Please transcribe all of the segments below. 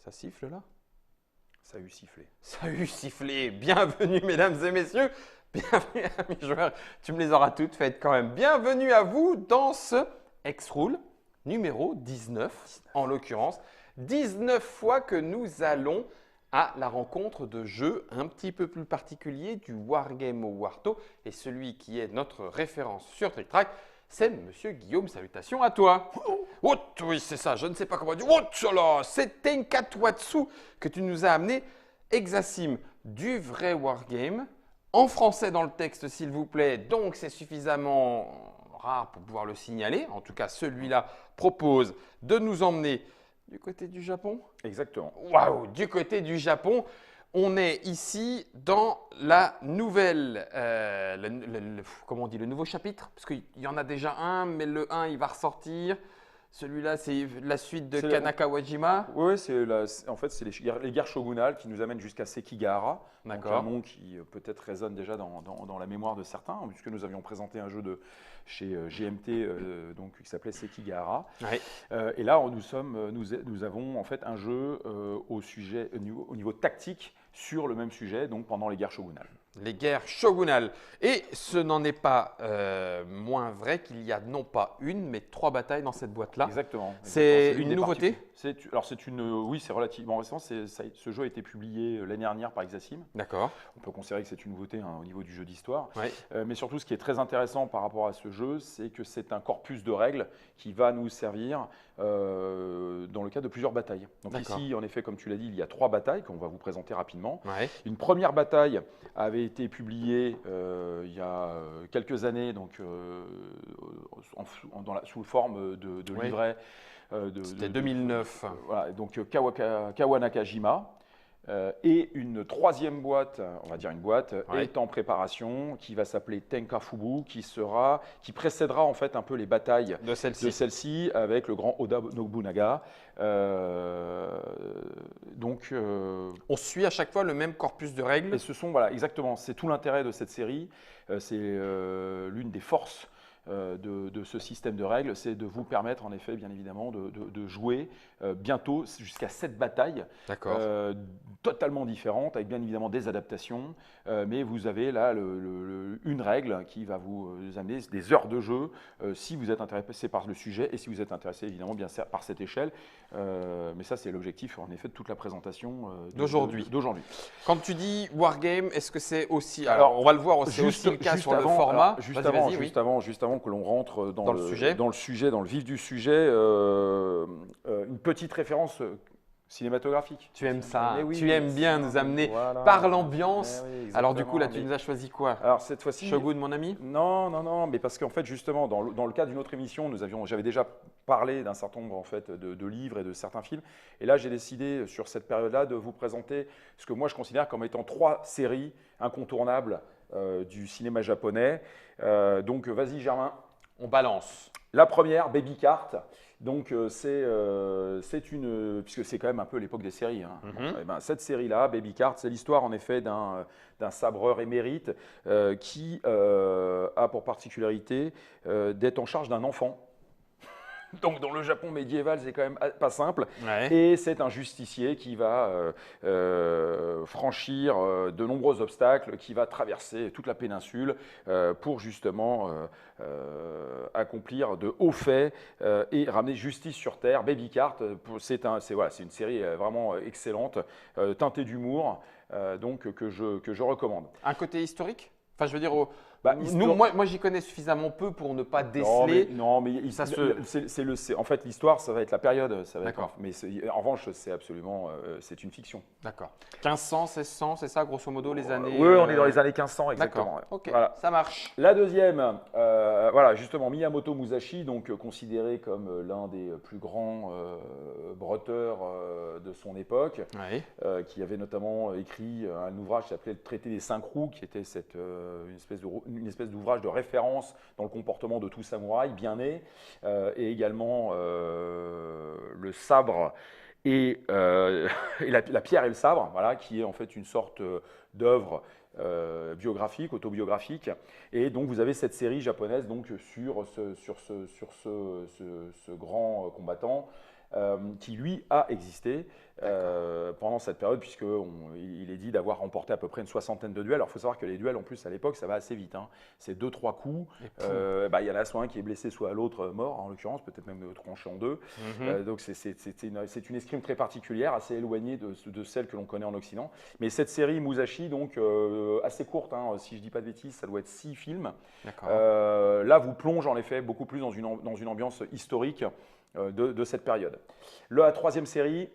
Ça siffle là? Ça a eu sifflé. Ça a eu sifflé. Bienvenue mesdames et messieurs. Bienvenue amis joueurs. Tu me les auras toutes faites quand même. Bienvenue à vous dans ce X-Rule numéro 19 en l'occurrence. 19 fois que nous allons à la rencontre de jeux un petit peu plus particuliers du Wargame au Warto. Et celui qui est notre référence sur Trick Track, c'est Monsieur Guillaume. Salutations à toi. Oh, oui, c'est ça, je ne sais pas comment dire. Oh, tchala, c'est Tenkatwatsu que tu nous as amené. Hexasim, du vrai Wargame. En français dans le texte, s'il vous plaît. Donc, c'est suffisamment rare pour pouvoir le signaler. En tout cas, celui-là propose de nous emmener du côté du Japon. Exactement. Waouh, du côté du Japon. On est ici dans la nouvelle, comment on dit, le nouveau chapitre, parce qu'il y en a déjà un, mais le 1, il va ressortir. Celui-là, c'est la suite de C'est Kanaka Wajima. Oui, en fait, c'est les guerres shogunales qui nous amènent jusqu'à Sekigahara. Donc D'accord. un nom qui peut-être résonne déjà dans la mémoire de certains, puisque nous avions présenté un jeu chez GMT donc, qui s'appelait Sekigahara. Ouais. Et là, nous avons en fait un jeu au niveau tactique sur le même sujet, donc pendant les guerres shogunales. Les guerres shogunales. Et ce n'en est pas moins vrai qu'il y a non pas une, mais 3 batailles dans cette boîte-là. Exactement. C'est l'une une des nouveauté? Oui, c'est relativement récent. Ce jeu a été publié l'année dernière par Hexasim. D'accord. On peut considérer que c'est une nouveauté au niveau du jeu d'histoire. Ouais. Mais surtout, ce qui est très intéressant par rapport à ce jeu, c'est que c'est un corpus de règles qui va nous servir dans le cadre de plusieurs batailles. Donc D'accord. ici, en effet, comme tu l'as dit, il y a 3 batailles qu'on va vous présenter rapidement. Ouais. Une première bataille avait été publiée il y a quelques années, donc sous forme de Oui. livret. C'était 2009. Voilà, donc Kawanakajima. Et une troisième boîte, on va dire une boîte, Ouais. est en préparation, qui va s'appeler Tenkafubu, qui précédera en fait un peu les batailles De celle-ci. de celle-ci avec le grand Oda Nobunaga. On suit à chaque fois le même corpus de règles. Et ce sont, voilà, exactement, c'est tout l'intérêt de cette série. C'est l'une des forces de ce système de règles, c'est de vous permettre en effet, bien évidemment, de jouer bientôt jusqu'à 7 batailles totalement différentes, avec bien évidemment des adaptations, mais vous avez là une règle qui va vous amener des heures de jeu si vous êtes intéressé par le sujet et si vous êtes intéressé évidemment bien par cette échelle. Mais ça, c'est l'objectif en effet de toute la présentation d'aujourd'hui. Quand tu dis Wargame, est-ce que c'est aussi… Alors, on va le voir, c'est aussi le cas sur le format. Juste avant que l'on rentre dans le sujet, dans le vif du sujet, une petite référence cinématographique. Tu aimes ça, oui, tu aimes bien nous amener par l'ambiance. Oui, alors du coup, là, tu nous as choisi quoi? Alors cette fois-ci… Shogun, mon ami? Non, mais parce qu'en fait, justement, dans le cadre d'une autre émission, j'avais déjà parlé d'un certain nombre en fait, de livres et de certains films. Et là, j'ai décidé, sur cette période-là, de vous présenter ce que moi, je considère comme étant 3 séries incontournables du cinéma japonais. Donc, vas-y, Germain. On balance. La première, Baby Cart. Donc, c'est puisque c'est quand même un peu l'époque des séries. Hein. Cette série-là, Baby Cart, c'est l'histoire en effet d'un sabreur émérite qui a pour particularité d'être en charge d'un enfant. Donc, dans le Japon médiéval, c'est quand même pas simple. Ouais. Et c'est un justicier qui va franchir de nombreux obstacles, qui va traverser toute la péninsule pour justement accomplir de hauts faits et ramener justice sur terre. Baby Cart, c'est une série vraiment excellente, teintée d'humour, donc que je recommande. Un côté historique? Enfin, je veux dire, moi, j'y connais suffisamment peu pour ne pas déceler. En fait, l'histoire, ça va être la période. D'accord. Mais en revanche, c'est une fiction. D'accord. 1500, 1600, c'est ça, grosso modo, les années… Oui, on est dans les années 1500, exactement. D'accord, ok, voilà. Ça marche. La deuxième, justement, Miyamoto Musashi, donc considéré comme l'un des plus grands bretteurs de son époque, qui avait notamment écrit un ouvrage qui s'appelait Le Traité des 5 roues, qui était une espèce d'ouvrage de référence dans le comportement de tout samouraï bien né, et également le sabre et la pierre et le sabre, voilà, qui est en fait une sorte d'œuvre biographique, autobiographique. Et donc vous avez cette série japonaise donc, sur ce grand combattant qui lui a existé pendant cette période, puisqu'il est dit d'avoir remporté à peu près une soixantaine de duels. Alors, il faut savoir que les duels, en plus, à l'époque, ça va assez vite. Hein. C'est 2-3 coups. Il y en a soit un qui est blessé, soit l'autre mort, en l'occurrence, peut-être même tranché en deux. Donc, c'est une escrime très particulière, assez éloignée de celle que l'on connaît en Occident. Mais cette série Musashi, donc assez courte, hein, si je ne dis pas de bêtises, ça doit être 6 films. Là, vous plonge en effet beaucoup plus dans une ambiance historique de cette période. La troisième série,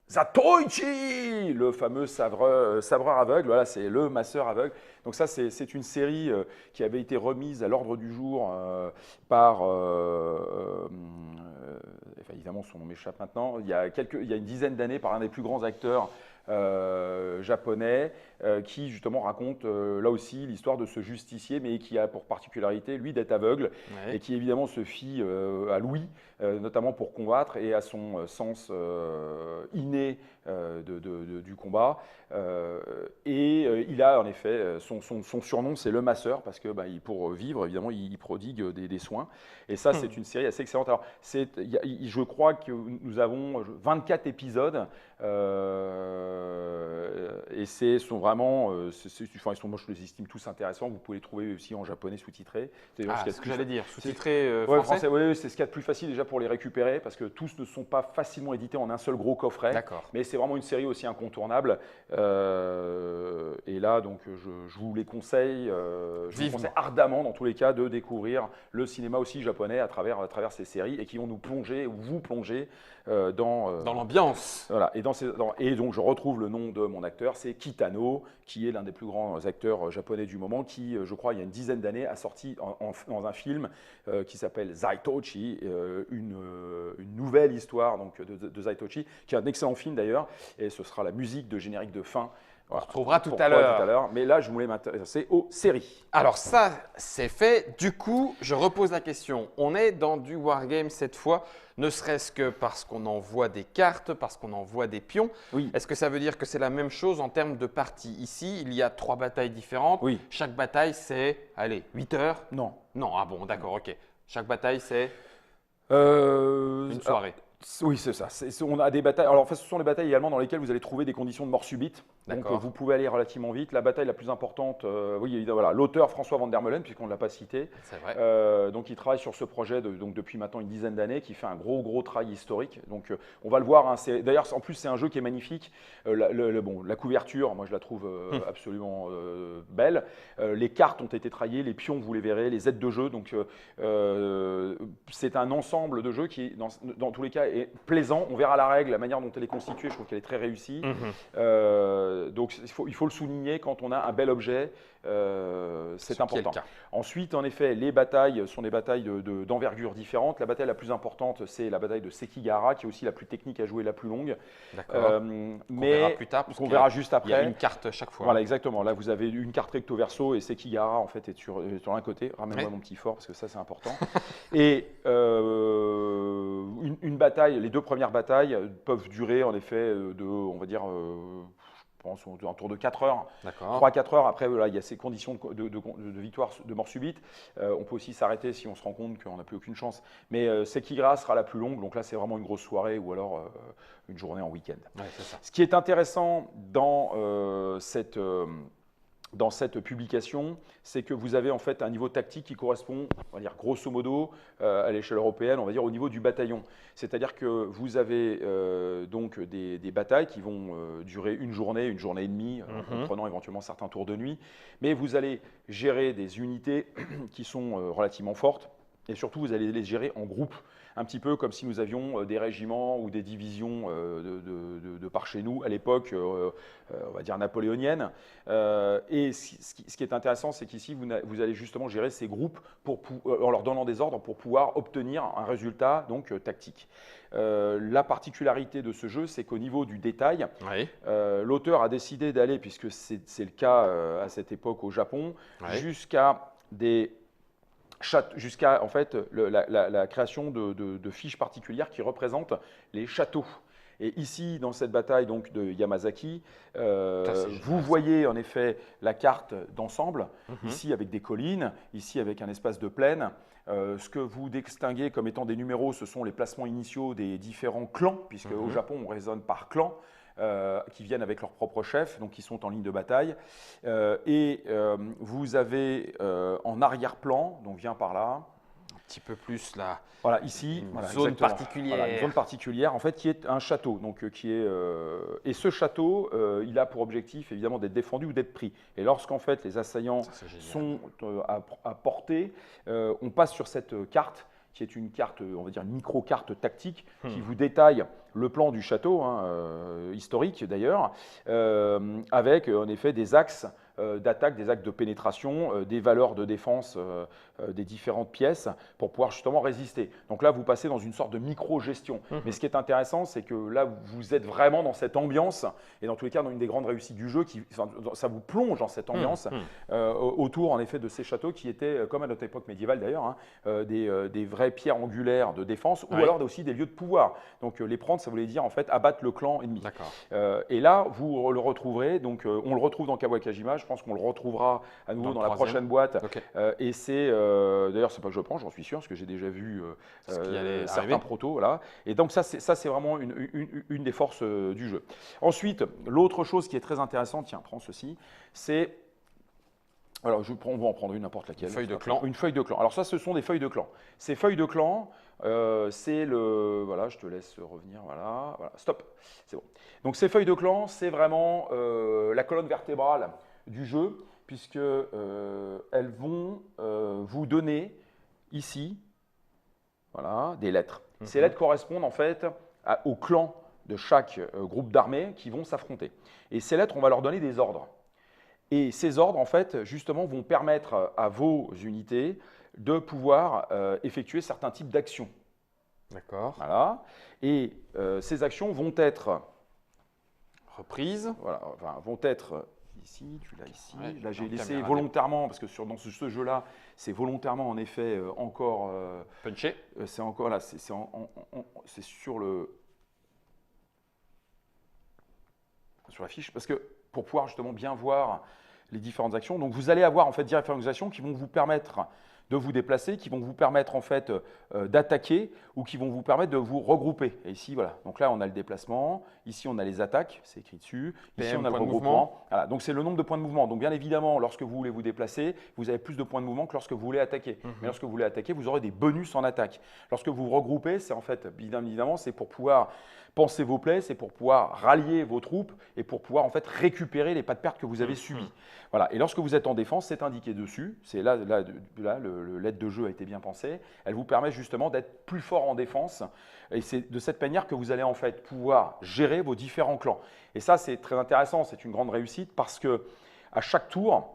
Zatoichi, le fameux sabreur aveugle, voilà, c'est le masseur aveugle. Donc ça, c'est une série qui avait été remise à l'ordre du jour par, évidemment son nom m'échappe maintenant, il y a une dizaine d'années par un des plus grands acteurs japonais qui justement raconte là aussi l'histoire de ce justicier, mais qui a pour particularité lui d'être aveugle et qui évidemment se fie à l'ouïe, notamment pour combattre et à son sens inné du combat. Il a en effet son surnom, c'est le masseur, parce que pour vivre évidemment il prodigue des soins. Et ça c'est une série assez excellente. Alors je crois que nous avons 24 épisodes. Et moi je les estime tous intéressants. Vous pouvez les trouver aussi en japonais sous-titrés. C'est ce que j'allais dire, sous-titrés français. Oui, c'est ce qu'il y a de plus facile déjà pour les récupérer, parce que tous ne sont pas facilement édités en un seul gros coffret. Mais c'est vraiment une série aussi incontournable. Et là, donc, je vous les conseille, ardemment dans tous les cas de découvrir le cinéma aussi japonais à travers ces séries, et qui vont nous plonger, ou vous plonger dans l'ambiance. Voilà. Et donc je retrouve le nom de mon acteur, c'est Kitano, qui est l'un des plus grands acteurs japonais du moment, qui, je crois, il y a une dizaine d'années, a sorti dans un film qui s'appelle Zaitochi, une nouvelle histoire donc, de Zaitochi, qui est un excellent film d'ailleurs, et ce sera la musique de générique de fin. On retrouvera tout à l'heure. Mais là, je voulais m'intéresser aux séries. Alors ça, c'est fait. Du coup, je repose la question. On est dans du wargame cette fois, ne serait-ce que parce qu'on envoie des cartes, parce qu'on envoie des pions. Oui. Est-ce que ça veut dire que c'est la même chose en termes de parties? Ici, il y a 3 batailles différentes. Oui. Chaque bataille, c'est, 8 heures? Non. Non, ah bon, d'accord, ok. Chaque bataille, c'est une soirée. Oui, c'est ça. On a des batailles. Alors, en fait, ce sont les batailles également dans lesquelles vous allez trouver des conditions de mort subite. Donc, vous pouvez aller relativement vite. La bataille la plus importante, voilà, l'auteur François Van der Meulen, puisqu'on ne l'a pas cité. C'est vrai. Donc, il travaille sur ce projet depuis maintenant une dizaine d'années, qui fait un gros travail historique. Donc, on va le voir. Hein, d'ailleurs, en plus, c'est un jeu qui est magnifique. La couverture, moi, je la trouve absolument belle. Les cartes ont été taillées, les pions, vous les verrez, les aides de jeu. Donc, c'est un ensemble de jeux qui, dans tous les cas, est plaisant. On verra la règle, la manière dont elle est constituée, je trouve qu'elle est très réussie. Donc il faut le souligner, quand on a un bel objet, c'est important. Ensuite, en effet, les batailles sont des batailles d'envergure différentes. La bataille la plus importante, c'est la bataille de Sekigahara, qui est aussi la plus technique à jouer, la plus longue. D'accord. Mais verra plus tard, qu'on verra juste après. Il y a une carte chaque fois. Voilà, exactement. Là, vous avez une carte recto verso, et Sekigahara en fait est sur l'un côté. Ramène-moi mon petit fort, parce que ça c'est important. Et une bataille, les 2 premières batailles peuvent durer en effet on va dire, je pense, un tour de 4 heures. 3-4 heures. Après, voilà, il y a ces conditions de victoire, de mort subite. On peut aussi s'arrêter si on se rend compte qu'on n'a plus aucune chance. Mais Sekigahara sera la plus longue. Donc là, c'est vraiment une grosse soirée, ou alors une journée en week-end. Ouais, c'est ça. Ce qui est intéressant dans cette publication, c'est que vous avez en fait un niveau tactique qui correspond, on va dire grosso modo, à l'échelle européenne, on va dire au niveau du bataillon. C'est-à-dire que vous avez donc des batailles qui vont durer une journée et demie, en prenant éventuellement certains tours de nuit. Mais vous allez gérer des unités qui sont relativement fortes, et surtout vous allez les gérer en groupe. Un petit peu comme si nous avions des régiments ou des divisions de par chez nous à l'époque, on va dire napoléonienne. Et ce qui est intéressant, c'est qu'ici, vous allez justement gérer ces groupes en leur donnant des ordres pour pouvoir obtenir un résultat donc, tactique. La particularité de ce jeu, c'est qu'au niveau du détail, l'auteur a décidé d'aller, puisque c'est le cas à cette époque au Japon, jusqu'à en fait la création de fiches particulières qui représentent les châteaux. Et ici, dans cette bataille donc, de Yamazaki, vous voyez en effet la carte d'ensemble, ici avec des collines, ici avec un espace de plaine. Ce que vous distinguez comme étant des numéros, ce sont les placements initiaux des différents clans, puisque au Japon, on raisonne par clan. Qui viennent avec leur propre chef, donc qui sont en ligne de bataille. Vous avez en arrière-plan, donc vient par là, un petit peu plus là. Voilà, ici, zone particulière. Voilà, une zone particulière, en fait, qui est un château. Donc, et ce château, il a pour objectif, évidemment, d'être défendu ou d'être pris. Et lorsqu'en fait, les assaillants sont à portée, on passe sur cette carte, qui est une carte, on va dire une micro-carte tactique, qui vous détaille le plan du château, historique d'ailleurs, avec en effet des axes d'attaque, des actes de pénétration, des valeurs de défense des différentes pièces pour pouvoir justement résister. Donc là, vous passez dans une sorte de micro-gestion. Mais ce qui est intéressant, c'est que là, vous êtes vraiment dans cette ambiance, et dans tous les cas, dans une des grandes réussites du jeu, ça vous plonge dans cette ambiance autour en effet de ces châteaux qui étaient, comme à notre époque médiévale d'ailleurs, des vraies pierres angulaires de défense, ou alors aussi des lieux de pouvoir. Donc les prendre, ça voulait dire en fait abattre le clan ennemi. Et là, vous le retrouverez, donc on le retrouve dans Kawakajima, je pense qu'on le retrouvera à nouveau dans la prochaine boîte. Et c'est, d'ailleurs, c'est pas que je prends, j'en suis sûr, parce que j'ai déjà vu certains protos. Voilà. Et donc ça, c'est vraiment une des forces du jeu. Ensuite, l'autre chose qui est très intéressante, tiens, prends ceci, c'est... Alors, on va en prendre une, n'importe laquelle. Une feuille de clan. Une feuille de clan. Alors ça, ce sont des feuilles de clan. Ces feuilles de clan, c'est le... Voilà, je te laisse revenir. Voilà, stop. C'est bon. Donc ces feuilles de clan, c'est vraiment la colonne vertébrale du jeu, puisque elles vont vous donner ici, voilà, des lettres. Ces lettres correspondent en fait au clan de chaque groupe d'armées qui vont s'affronter. Et ces lettres, on va leur donner des ordres. Et ces ordres, en fait, justement, vont permettre à vos unités de pouvoir effectuer certains types d'actions. D'accord. Voilà. Et ces actions vont être reprises. Voilà, enfin, vont être ici, tu l'as ici. Ouais, là, j'ai laissé volontairement, parce que dans ce jeu-là, c'est volontairement, en effet, encore… punché. C'est encore là, c'est sur la fiche, parce que pour pouvoir justement bien voir les différentes actions. Donc vous allez avoir en fait différentes actions qui vont vous permettre de vous déplacer, qui vont vous permettre en fait d'attaquer ou qui vont vous permettre de vous regrouper. Et ici, voilà. Donc là, on a le déplacement. Ici, on a les attaques, c'est écrit dessus. Ici, on a le regroupement. Voilà. Donc c'est le nombre de points de mouvement. Donc bien évidemment, lorsque vous voulez vous déplacer, vous avez plus de points de mouvement que lorsque vous voulez attaquer. Mais lorsque vous voulez attaquer, vous aurez des bonus en attaque. Lorsque vous vous regroupez, c'est en fait, bien évidemment, c'est pour pouvoir penser vos plaies, c'est pour pouvoir rallier vos troupes et pour pouvoir en fait récupérer les pas de perte que vous avez subis. Voilà. Et lorsque vous êtes en défense, c'est indiqué dessus. C'est là, l'aide de jeu a été bien pensée. Elle vous permet justement d'être plus fort en défense. Et c'est de cette manière que vous allez en fait pouvoir gérer vos différents clans. Et ça, c'est très intéressant. C'est une grande réussite parce que à chaque tour,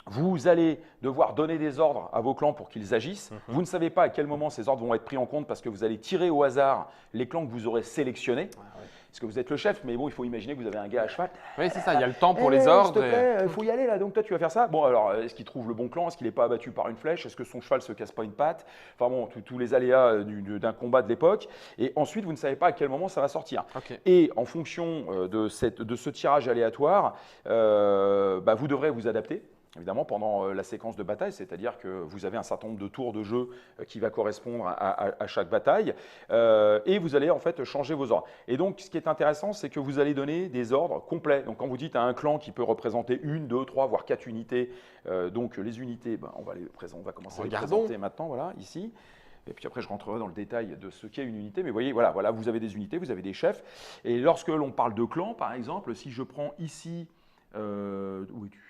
vous allez devoir donner des ordres à vos clans pour qu'ils agissent. Vous ne savez pas à quel moment ces ordres vont être pris en compte parce que vous allez tirer au hasard les clans que vous aurez sélectionnés. Parce que vous êtes le chef, mais bon, il faut imaginer que vous avez un gars à cheval. Oui, c'est ça, il y a le temps pour les ordres. S'il te plaît, il faut y aller là, donc toi tu vas faire ça. Bon, alors, est-ce qu'il trouve le bon clan? Est-ce qu'il n'est pas abattu par une flèche? Est-ce que son cheval ne se casse pas une patte? Enfin bon, tous les aléas d'un combat de l'époque. Et ensuite, vous ne savez pas à quel moment ça va sortir. Et en fonction de ce tirage aléatoire, vous devrez vous adapter. Évidemment, pendant la séquence de bataille, c'est-à-dire que vous avez un certain nombre de tours de jeu qui va correspondre à chaque bataille, et vous allez en fait changer vos ordres. Et donc, ce qui est intéressant, c'est que vous allez donner des ordres complets. Donc, quand vous dites à un clan qui peut représenter 1, 2, 3, voire 4 unités, donc les unités, on va commencer à les présenter maintenant, voilà, ici. Et puis après, je rentrerai dans le détail de ce qu'est une unité. Mais vous voyez, voilà, vous avez des unités, vous avez des chefs. Et lorsque l'on parle de clan, par exemple, si je prends ici… où es-tu ?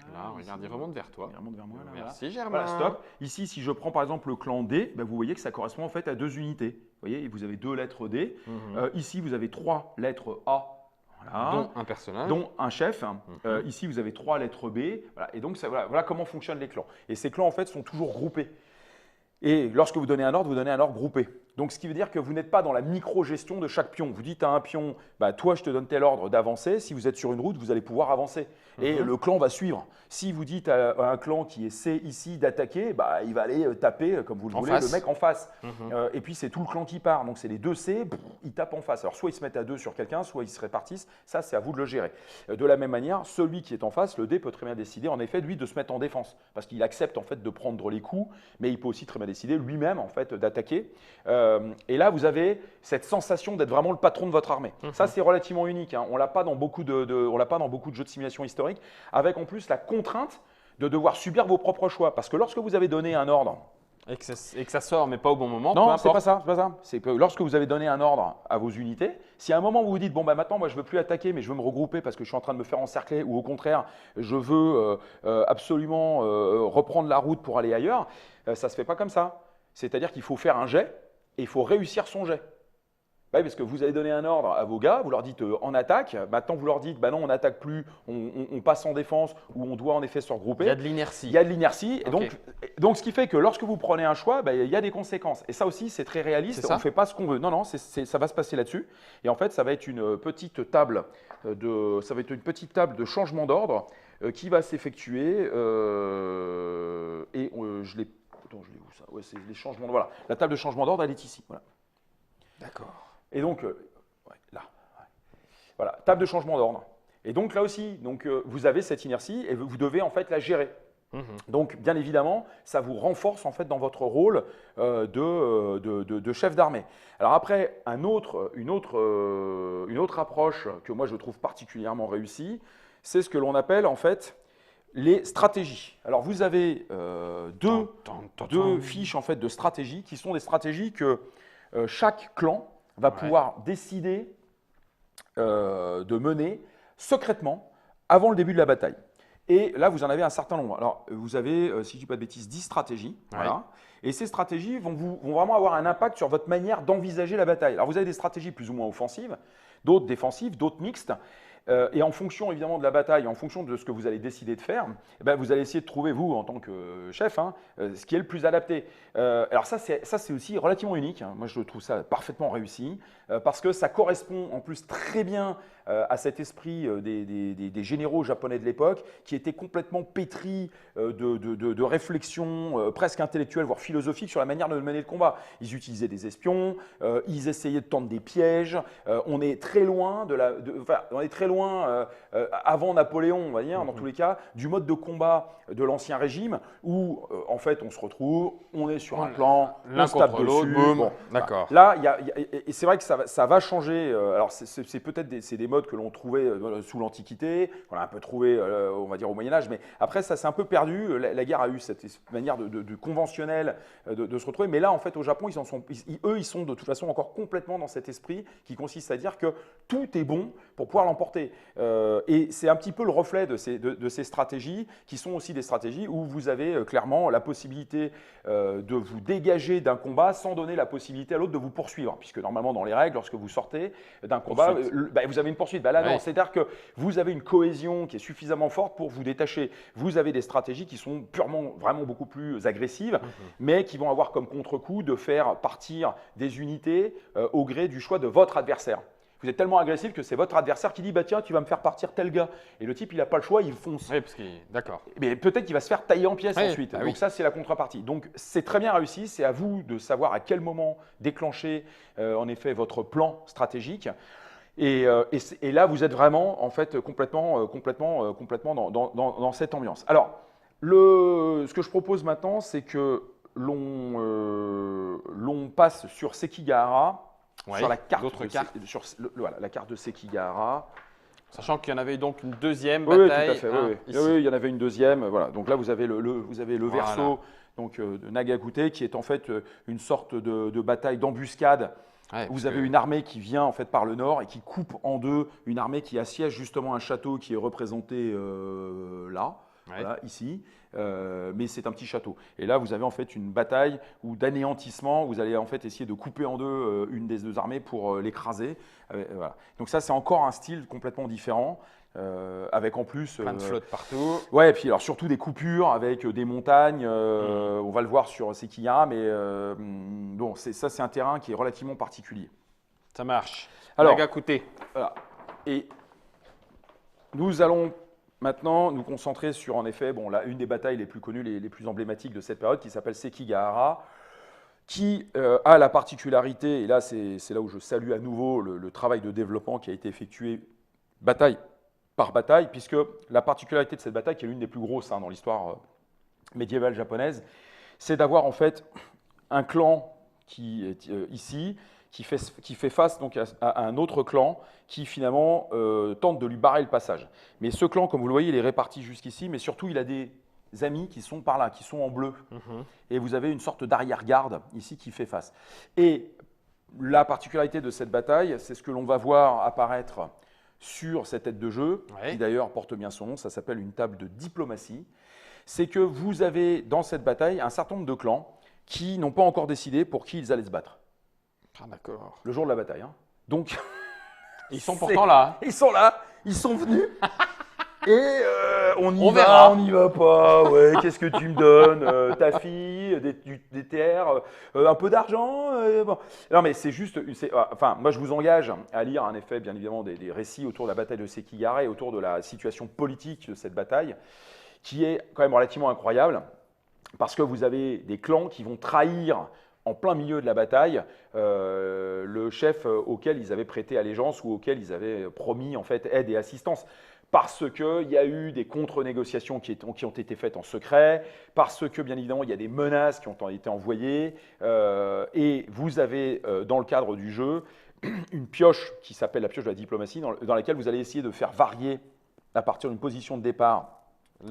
Voilà, regarde, il remonte vers toi. Il remonte vers moi. Là, merci Germain. Voilà, stop. Ici, si je prends par exemple le clan D, vous voyez que ça correspond en fait à 2 unités. Vous voyez, vous avez 2 lettres D. Ici, vous avez 3 lettres A. Voilà. Dont un personnage. Dont un chef. Ici, vous avez 3 lettres B. Voilà. Et donc, voilà comment fonctionnent les clans. Et ces clans, en fait, sont toujours groupés. Et lorsque vous donnez un ordre groupé. Donc, ce qui veut dire que vous n'êtes pas dans la micro-gestion de chaque pion. Vous dites à un pion, bah, toi, je te donne tel ordre d'avancer. Si vous êtes sur une route, vous allez pouvoir avancer. Et le clan va suivre. Si vous dites à un clan qui est C ici d'attaquer, bah, il va aller taper, comme vous le voulez, le mec en face. Et puis, c'est tout le clan qui part. Donc, c'est les deux C, ils tapent en face. Alors, soit ils se mettent à deux sur quelqu'un, soit ils se répartissent. Ça, c'est à vous de le gérer. De la même manière, celui qui est en face, le dé peut très bien décider, en effet, lui, de se mettre en défense. Parce qu'il accepte, en fait, de prendre les coups, mais il peut aussi très bien décider lui-même, en fait, d'attaquer. Et là, vous avez cette sensation d'être vraiment le patron de votre armée. Ça, c'est relativement unique. Hein. On ne l'a pas dans beaucoup de jeux de simulation historique, avec en plus la contrainte de devoir subir vos propres choix. Parce que lorsque vous avez donné un ordre… Et que ça sort, mais pas au bon moment. Non, c'est pas ça. C'est que lorsque vous avez donné un ordre à vos unités, si à un moment vous vous dites, bon, bah, maintenant, moi, je ne veux plus attaquer, mais je veux me regrouper parce que je suis en train de me faire encercler, ou au contraire, je veux absolument reprendre la route pour aller ailleurs, ça ne se fait pas comme ça. C'est-à-dire qu'il faut faire un jet et il faut réussir son jet. Oui, parce que vous avez donné un ordre à vos gars, vous leur dites en attaque, maintenant vous leur dites bah non, on n'attaque plus, on passe en défense ou on doit en effet se regrouper. Il y a de l'inertie. Il y a de l'inertie. Okay. Et donc, ce qui fait que lorsque vous prenez un choix, bah, il y a des conséquences. Et ça aussi, c'est très réaliste, on ne fait pas ce qu'on veut. Non, ça va se passer là-dessus. Et en fait, ça va être une petite table de changement d'ordre qui va s'effectuer. Je l'ai… Attends, je l'ai où ça? Ouais, c'est les changements. Voilà, la table de changement d'ordre, elle est ici. Voilà. D'accord. Et donc, là, voilà, table de changement d'ordre. Et donc là aussi, vous avez cette inertie et vous devez en fait la gérer. Donc, bien évidemment, ça vous renforce en fait dans votre rôle de chef d'armée. Alors après, une autre approche que moi je trouve particulièrement réussie, c'est ce que l'on appelle en fait les stratégies. Alors vous avez deux fiches en fait de stratégies qui sont des stratégies que chaque clan va pouvoir décider de mener secrètement avant le début de la bataille. Et là, vous en avez un certain nombre. Alors, vous avez, si je ne dis pas de bêtises, 10 stratégies. Voilà. Et ces stratégies vont vraiment avoir un impact sur votre manière d'envisager la bataille. Alors, vous avez des stratégies plus ou moins offensives, d'autres défensives, d'autres mixtes. Et en fonction évidemment de la bataille, en fonction de ce que vous allez décider de faire, vous allez essayer de trouver, vous, en tant que chef, ce qui est le plus adapté. Alors ça, c'est aussi relativement unique. Hein. Moi, je trouve ça parfaitement réussi parce que ça correspond en plus très bien à cet esprit des généraux japonais de l'époque qui étaient complètement pétris de réflexions presque intellectuelles, voire philosophiques sur la manière de mener le combat. Ils utilisaient des espions, ils essayaient de tendre des pièges. On est très loin avant Napoléon, on va dire, dans tous les cas, du mode de combat de l'Ancien Régime où, en fait, on se retrouve, on est sur un plan, on se tape dessus. Bon, d'accord. Là, et c'est vrai que ça va changer. Alors, c'est peut-être des modes que l'on trouvait sous l'Antiquité, qu'on a un peu trouvé, on va dire, au Moyen-Âge, mais après, ça s'est un peu perdu. La guerre a eu cette manière de conventionnelle de se retrouver. Mais là, en fait, au Japon, ils sont de toute façon encore complètement dans cet esprit qui consiste à dire que tout est bon pour pouvoir l'emporter. Et c'est un petit peu le reflet de ces stratégies qui sont aussi des stratégies où vous avez clairement la possibilité de vous dégager d'un combat sans donner la possibilité à l'autre de vous poursuivre. Puisque normalement, dans les règles, lorsque vous sortez d'un combat, vous avez une poursuite. Là, non, c'est-à-dire que vous avez une cohésion qui est suffisamment forte pour vous détacher. Vous avez des stratégies qui sont purement, vraiment beaucoup plus agressives, mais qui vont avoir comme contre-coup de faire partir des unités au gré du choix de votre adversaire. Vous êtes tellement agressif que c'est votre adversaire qui dit bah tiens, tu vas me faire partir tel gars. Et le type, il n'a pas le choix, il fonce. Oui, parce qu'il… D'accord. Mais peut-être qu'il va se faire tailler en pièces ensuite. Donc ça, c'est la contrepartie. Donc c'est très bien réussi. C'est à vous de savoir à quel moment déclencher en effet votre plan stratégique. Et là, vous êtes vraiment en fait complètement dans cette ambiance. Alors, ce que je propose maintenant, c'est que l'on passe sur Sekigahara. Sur la carte la carte de Sekigahara. Sachant qu'il y en avait donc une deuxième bataille. Oui, tout à fait. Oui, il y en avait une deuxième. Voilà. Donc là, vous avez le verso de Nagakute qui est en fait une sorte de bataille d'embuscade. Vous avez une armée qui vient en fait par le nord et qui coupe en deux une armée qui assiège justement un château qui est représenté là. voilà, ici. Mais c'est un petit château. Et là, vous avez en fait une bataille d'anéantissement. Vous allez en fait essayer de couper en deux une des deux armées pour l'écraser. Voilà. Donc ça, c'est encore un style complètement différent. Avec en plus plein de flottes partout. Ouais, et puis alors surtout des coupures avec des montagnes. On va le voir sur Sekigahara, mais bon, ça c'est un terrain qui est relativement particulier. Ça marche. Alors, Nagakuté. Voilà. Et nous allons maintenant nous concentrer sur, en effet, bon, là, une des batailles les plus connues, les plus emblématiques de cette période, qui s'appelle Sekigahara, qui a la particularité, et là c'est là où je salue à nouveau le travail de développement qui a été effectué bataille par bataille, puisque la particularité de cette bataille, qui est l'une des plus grosses dans l'histoire médiévale japonaise, c'est d'avoir en fait un clan qui est ici, qui fait face donc à un autre clan qui finalement tente de lui barrer le passage. Mais ce clan, comme vous le voyez, il est réparti jusqu'ici, mais surtout il a des amis qui sont par là, qui sont en bleu. Et vous avez une sorte d'arrière-garde ici qui fait face. Et la particularité de cette bataille, c'est ce que l'on va voir apparaître sur cette tête de jeu, qui d'ailleurs porte bien son nom, ça s'appelle une table de diplomatie. C'est que vous avez dans cette bataille un certain nombre de clans qui n'ont pas encore décidé pour qui ils allaient se battre. Ah, d'accord. Le jour de la bataille. Hein. Donc, ils sont pourtant là. Ils sont là, ils sont venus. Et on y verra. On n'y va pas. Ouais, qu'est-ce que tu me donnes ta fille, des terres, un peu d'argent. Bon. Non, mais c'est juste. Enfin, moi, je vous engage à lire, en effet, bien évidemment, des récits autour de la bataille de Sekigahara et autour de la situation politique de cette bataille, qui est quand même relativement incroyable, parce que vous avez des clans qui vont trahir en plein milieu de la bataille le chef auquel ils avaient prêté allégeance ou auquel ils avaient promis en fait aide et assistance. Parce qu'il y a eu des contre-négociations qui ont été faites en secret, parce que bien évidemment il y a des menaces qui ont été envoyées, et vous avez dans le cadre du jeu une pioche qui s'appelle la pioche de la diplomatie, dans laquelle vous allez essayer de faire varier à partir d'une position de départ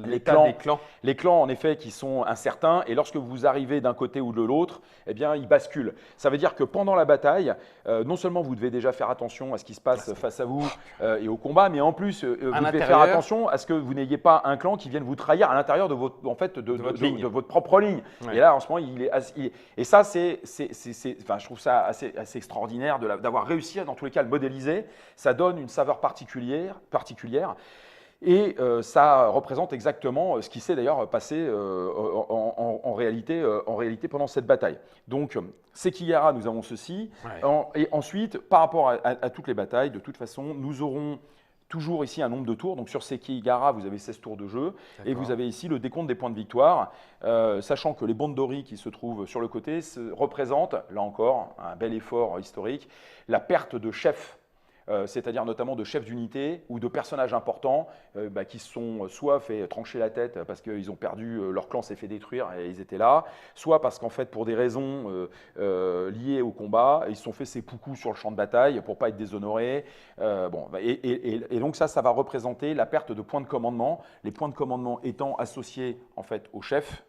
les clans, en effet, qui sont incertains, et lorsque vous arrivez d'un côté ou de l'autre, eh bien, ils basculent. Ça veut dire que pendant la bataille, non seulement vous devez déjà faire attention à ce qui se passe face à vous et au combat, mais en plus, vous devez faire attention à ce que vous n'ayez pas un clan qui vienne vous trahir à l'intérieur de votre, de votre propre ligne. Ouais. Et là, en ce moment, et ça, enfin, je trouve ça assez extraordinaire d'avoir réussi à, dans tous les cas, à le modéliser. Ça donne une saveur particulière. Et ça représente exactement ce qui s'est d'ailleurs passé en réalité pendant cette bataille. Donc, Sekigahara, nous avons ceci. Ouais. Et ensuite, par rapport à toutes les batailles, de toute façon, nous aurons toujours ici un nombre de tours. Donc, sur Sekigahara, vous avez 16 tours de jeu. Et vous avez ici le décompte des points de victoire, sachant que les Bandori qui se trouvent sur le côté représentent, là encore, un bel effort historique, la perte de chefs. C'est-à-dire notamment de chefs d'unité ou de personnages importants qui se sont soit fait trancher la tête parce qu'ils ont perdu, leur clan s'est fait détruire et ils étaient là, soit parce qu'en fait pour des raisons liées au combat, ils se sont fait seppuku sur le champ de bataille pour ne pas être déshonorés. Et donc ça va représenter la perte de points de commandement, les points de commandement étant associés en fait aux chefs.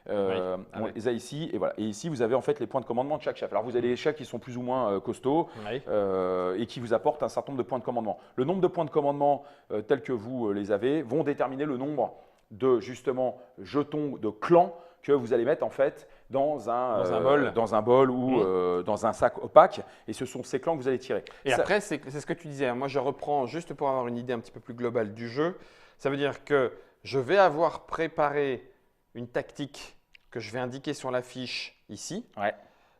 On les a ici, et voilà. Et ici, vous avez en fait les points de commandement de chaque chef. Alors, vous avez les chefs qui sont plus ou moins costauds et qui vous apportent un certain nombre de points de commandement. Le nombre de points de commandement tels que vous les avez vont déterminer le nombre de justement jetons de clans que vous allez mettre en fait dans un bol ou dans un sac opaque. Et ce sont ces clans que vous allez tirer. Et après, c'est ce que tu disais. Moi, je reprends juste pour avoir une idée un petit peu plus globale du jeu. Ça veut dire que je vais avoir préparé une tactique que je vais indiquer sur la fiche ici. Ouais.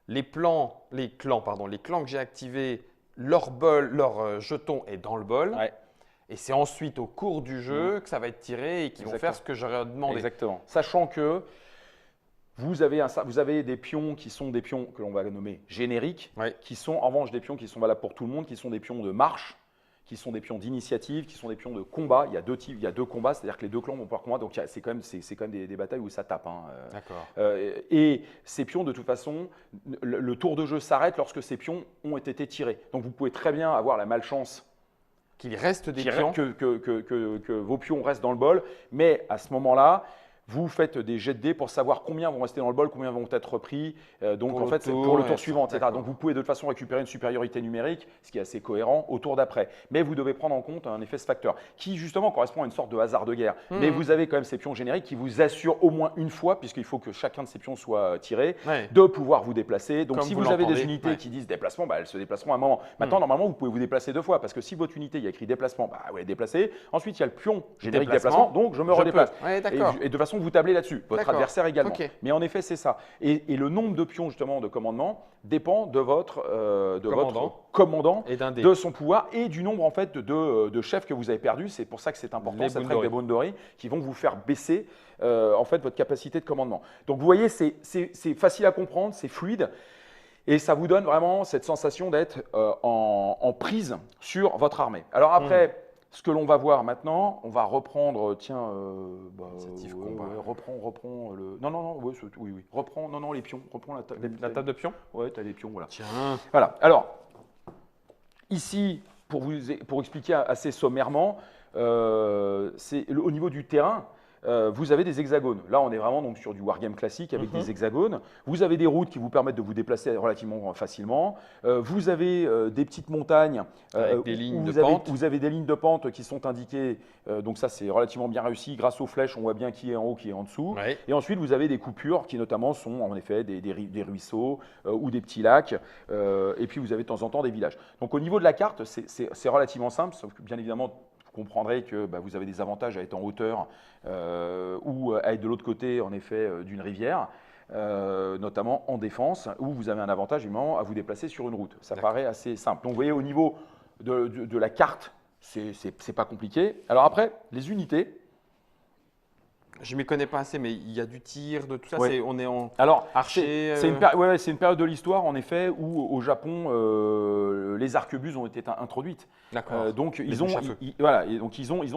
Les clans que j'ai activés, leur jeton est dans le bol. Ouais. Et c'est ensuite au cours du jeu que ça va être tiré et qu'ils vont faire ce que j'aurais demandé. Exactement. Sachant que vous avez des pions qui sont des pions que l'on va nommer génériques, qui sont en revanche des pions qui sont valables pour tout le monde, qui sont des pions de marche, qui sont des pions d'initiative, qui sont des pions de combat. Il y a deux types, il y a deux combats, c'est-à-dire que les deux clans vont pouvoir combattre. Donc c'est quand même des batailles où ça tape. Hein. D'accord. Et ces pions, de toute façon, le tour de jeu s'arrête lorsque ces pions ont été tirés. Donc vous pouvez très bien avoir la malchance qu'il reste des pions, que vos pions restent dans le bol, mais à ce moment-là, vous faites des jets de dés pour savoir combien vont rester dans le bol, combien vont être repris. Donc pour en fait, c'est tour, pour le tour suivant, etc. d'accord. Donc vous pouvez de toute façon récupérer une supériorité numérique, ce qui est assez cohérent au tour d'après. Mais vous devez prendre en compte un effet facteur qui justement correspond à une sorte de hasard de guerre. Mais vous avez quand même ces pions génériques qui vous assurent au moins une fois, puisqu'il faut que chacun de ces pions soit tiré, de pouvoir vous déplacer. Donc comme si vous vous avez des l'entendez, unités qui disent déplacement, elles se déplaceront à un moment. Maintenant, normalement, vous pouvez vous déplacer 2 fois, parce que si votre unité, il y a écrit déplacement, ouais, déplacer. Ensuite, il y a le pion générique déplacement, donc je me redéplace. Et de façon, vous tablez là-dessus. Votre adversaire également. Mais en effet, c'est ça. Et le nombre de pions justement de commandement dépend de votre commandant et de son pouvoir et du nombre en fait de chefs que vous avez perdus. C'est pour ça que c'est important cette règle des Bondori qui vont vous faire baisser en fait votre capacité de commandement. Donc vous voyez, c'est facile à comprendre, c'est fluide. Et ça vous donne vraiment cette sensation d'être en prise sur votre armée. Alors après, ce que l'on va voir maintenant, on va reprendre, reprends le… Non, oui. Reprends, les pions. Reprends la table de pions. Ouais, tu as les pions, voilà. Tiens. Voilà, alors, ici, pour expliquer assez sommairement, c'est au niveau du terrain. Vous avez des hexagones. Là, on est vraiment donc sur du wargame classique avec des hexagones. Vous avez des routes qui vous permettent de vous déplacer relativement facilement. Vous avez des petites montagnes avec des lignes de pente. Vous avez des lignes de pente qui sont indiquées. Donc ça, c'est relativement bien réussi. Grâce aux flèches, on voit bien qui est en haut, qui est en dessous. Ouais. Et ensuite, vous avez des coupures qui notamment sont en effet des ruisseaux ou des petits lacs. Et puis, vous avez de temps en temps des villages. Donc au niveau de la carte, c'est relativement simple, sauf que bien évidemment, vous comprendrez que vous avez des avantages à être en hauteur ou à être de l'autre côté en effet d'une rivière, notamment en défense, où vous avez un avantage évidemment à vous déplacer sur une route. Ça paraît assez simple. Donc vous voyez au niveau de la carte, c'est pas compliqué. Alors après, les unités. Je ne m'y connais pas assez, mais il y a du tir, de tout ça. Ouais. On est en Alors, archer. C'est une période de l'histoire, en effet, où au Japon, les arquebuses ont été introduites. D'accord. Donc, ils ont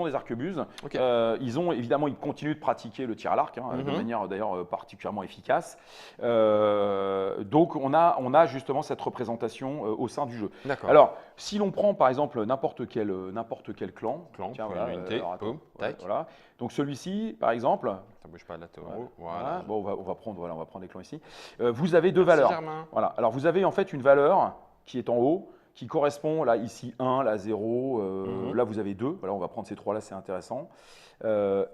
des arquebuses. Okay. Ils continuent de pratiquer le tir à l'arc, de manière d'ailleurs particulièrement efficace. Donc, on a justement cette représentation au sein du jeu. Alors, si l'on prend par exemple n'importe quel clan, tiens, voilà, unité, boum, tac. Voilà. Donc celui-ci, par exemple, ça bouge pas de la tour. Voilà. Bon, on va prendre les clans ici. Vous avez deux valeurs. Germain. Voilà. Alors vous avez en fait une valeur qui est en haut, qui correspond là ici 1, là 0, là vous avez 2. Voilà, on va prendre ces trois là, c'est intéressant.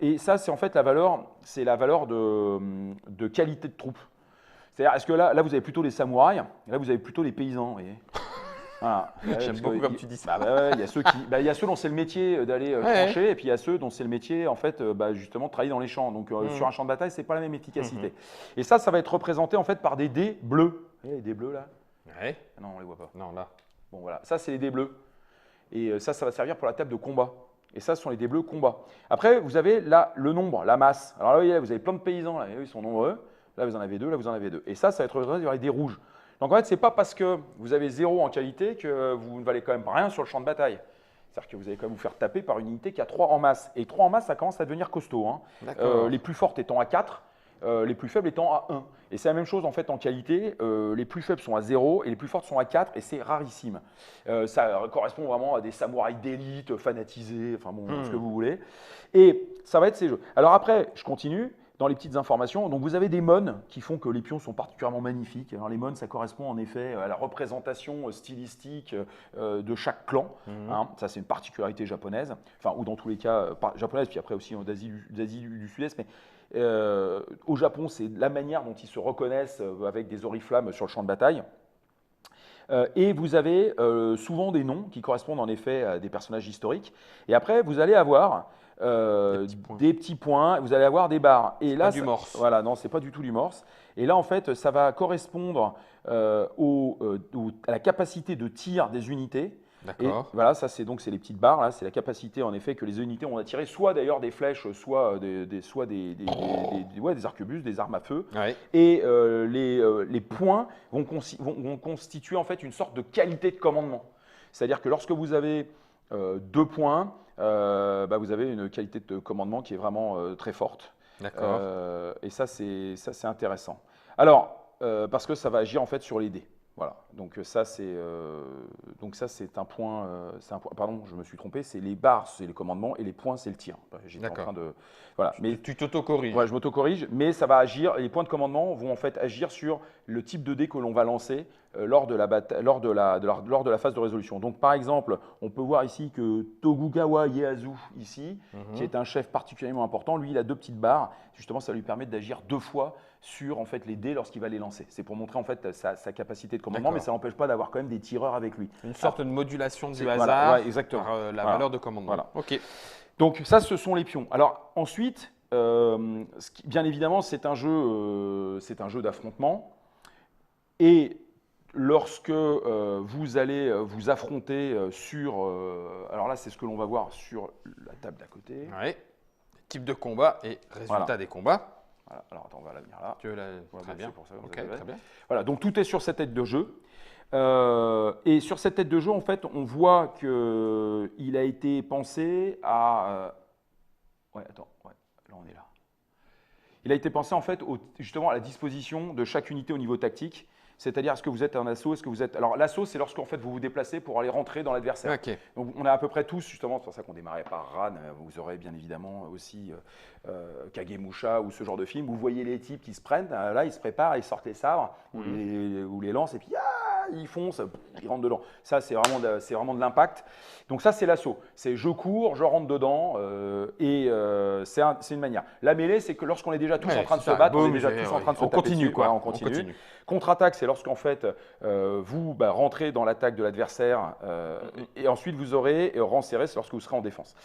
Et ça, c'est en fait la valeur de qualité de troupe. C'est-à-dire, est-ce que là vous avez plutôt les samouraïs, et là vous avez plutôt les paysans, vous voyez. Voilà. J'aime beaucoup comme tu dis ça. Il y a ceux dont c'est le métier d'aller trancher, et puis il y a ceux dont c'est le métier en fait, justement de travailler dans les champs. Donc sur un champ de bataille, c'est pas la même efficacité. Et ça va être représenté en fait par des dés bleus. Vous voyez les dés bleus là? Ouais. Non, on les voit pas. Non, là. Bon voilà, ça c'est les dés bleus. Et ça va servir pour la table de combat. Et ça, ce sont les dés bleus combat. Après, vous avez là le nombre, la masse. Alors là, vous avez plein de paysans, là, ils sont nombreux. Là, vous en avez 2, là, vous en avez 2. Et ça va être représenté par les dés rouges. Donc en fait, ce n'est pas parce que vous avez 0 en qualité que vous ne valez quand même rien sur le champ de bataille. C'est-à-dire que vous allez quand même vous faire taper par une unité qui a 3 en masse. Et 3 en masse, ça commence à devenir costaud. Les plus fortes étant à 4, les plus faibles étant à 1. Et c'est la même chose en fait en qualité. Les plus faibles sont à 0 et les plus fortes sont à 4 et c'est rarissime. Ça correspond vraiment à des samouraïs d'élite, fanatisés, enfin bon, ce que vous voulez. Et ça va être ces jeux. Alors après, je continue. Dans les petites informations, donc vous avez des mônes qui font que les pions sont particulièrement magnifiques. Alors les mônes, ça correspond en effet à la représentation stylistique de chaque clan. Ça, c'est une particularité japonaise, enfin ou dans tous les cas japonaise, puis après aussi d'Asie du Sud-Est. Mais au Japon, c'est la manière dont ils se reconnaissent avec des oriflammes sur le champ de bataille. Et vous avez souvent des noms qui correspondent en effet à des personnages historiques. Et après, vous allez avoir des petits points, vous allez avoir des barres. Et là, pas du morse. Voilà, non, c'est pas du tout du morse. Et là, en fait, ça va correspondre à la capacité de tir des unités. D'accord. Et voilà, ça c'est les petites barres. Là, c'est la capacité en effet que les unités ont à tirer, soit d'ailleurs des flèches, soit des arquebuses, des armes à feu. Ouais. Et les points vont constituer en fait une sorte de qualité de commandement. C'est-à-dire que lorsque vous avez 2 points, vous avez une qualité de commandement qui est vraiment très forte. D'accord. Et ça, c'est intéressant. Alors, parce que ça va agir en fait sur les dés. Voilà, donc ça c'est un point, pardon, je me suis trompé, c'est les barres, c'est les commandements et les points, c'est le tir. J'étais en train de, voilà. Mais tu t'auto-corriges. Ouais, je m'auto-corrige, mais ça va agir. Les points de commandement vont en fait agir sur le type de dé que l'on va lancer lors de la phase de résolution. Donc par exemple, on peut voir ici que Tokugawa Ieyasu ici, qui est un chef particulièrement important, lui il a 2 petites barres. Justement, ça lui permet d'agir 2 fois sur en fait les dés lorsqu'il va les lancer. C'est pour montrer en fait sa capacité de commandement, mais ça n'empêche pas d'avoir quand même des tireurs avec lui. Une sorte de modulation du hasard voilà, exactement. Par la valeur de commandement. Voilà. Ok. Donc ça, ce sont les pions. Alors ensuite, bien évidemment, c'est un jeu d'affrontement. Et lorsque vous allez vous affronter sur, alors là, c'est ce que l'on va voir sur la table d'à côté. Ouais. Type de combat et résultat des combats. Voilà. Alors attends, on va la venir là. Tu veux très bien. Pour ça, très bien. Voilà, donc tout est sur cette tête de jeu. Et sur cette tête de jeu, en fait, on voit qu'il a été pensé à. Ouais, attends, ouais, là on est là. Il a été pensé en fait justement à la disposition de chaque unité au niveau tactique. C'est-à-dire, est-ce que vous êtes un assaut, est-ce que vous êtes… Alors, l'assaut, c'est lorsqu'en fait vous vous déplacez pour aller rentrer dans l'adversaire. Okay. Donc, on a à peu près tous, justement, c'est pour ça qu'on démarrait par Ran. Vous aurez bien évidemment aussi Kagemusha ou ce genre de film. Vous voyez les types qui se prennent, là, ils se préparent, ils sortent les sabres, ou les lancent, et puis ils foncent, ils rentrent dedans. Ça, c'est vraiment de l'impact. Donc, ça, c'est l'assaut. C'est je cours, je rentre dedans, c'est une manière. La mêlée, c'est que lorsqu'on est déjà tous en train de se battre, on est déjà tous en train de se taper dessus, quoi. On continue. Contre-attaque, c'est lorsqu'en fait vous rentrez dans l'attaque de l'adversaire et ensuite vous aurez rang serré, c'est lorsque vous serez en défense.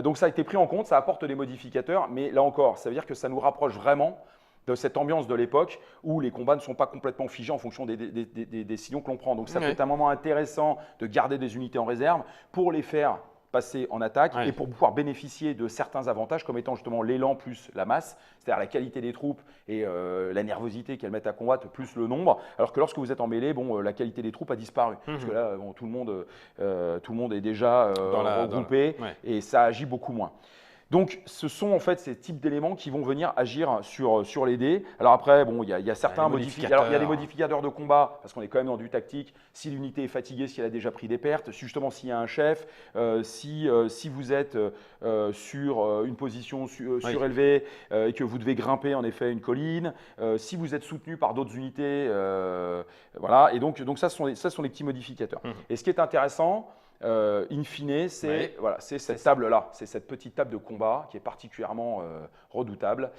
Donc ça a été pris en compte, ça apporte des modificateurs, mais là encore, ça veut dire que ça nous rapproche vraiment de cette ambiance de l'époque où les combats ne sont pas complètement figés en fonction des décisions que l'on prend. Donc ça peut être un moment intéressant de garder des unités en réserve pour les faire passer en attaque et pour pouvoir bénéficier de certains avantages comme étant justement l'élan plus la masse, c'est-à-dire la qualité des troupes et la nervosité qu'elles mettent à combattre plus le nombre, alors que lorsque vous êtes en mêlée, la qualité des troupes a disparu, parce que là, tout le monde est déjà regroupé et ça agit beaucoup moins. Donc, ce sont en fait ces types d'éléments qui vont venir agir sur les dés. Alors après, il y a certains modificateurs. Il y a des modificateurs de combat, parce qu'on est quand même dans du tactique. Si l'unité est fatiguée, si elle a déjà pris des pertes, justement s'il y a un chef, si vous êtes sur une position surélevée et que vous devez grimper en effet une colline, si vous êtes soutenu par d'autres unités, voilà. Et donc ça, ce sont les petits modificateurs. Et ce qui est intéressant, in fine, c'est cette table-là, c'est cette petite table de combat qui est particulièrement redoutable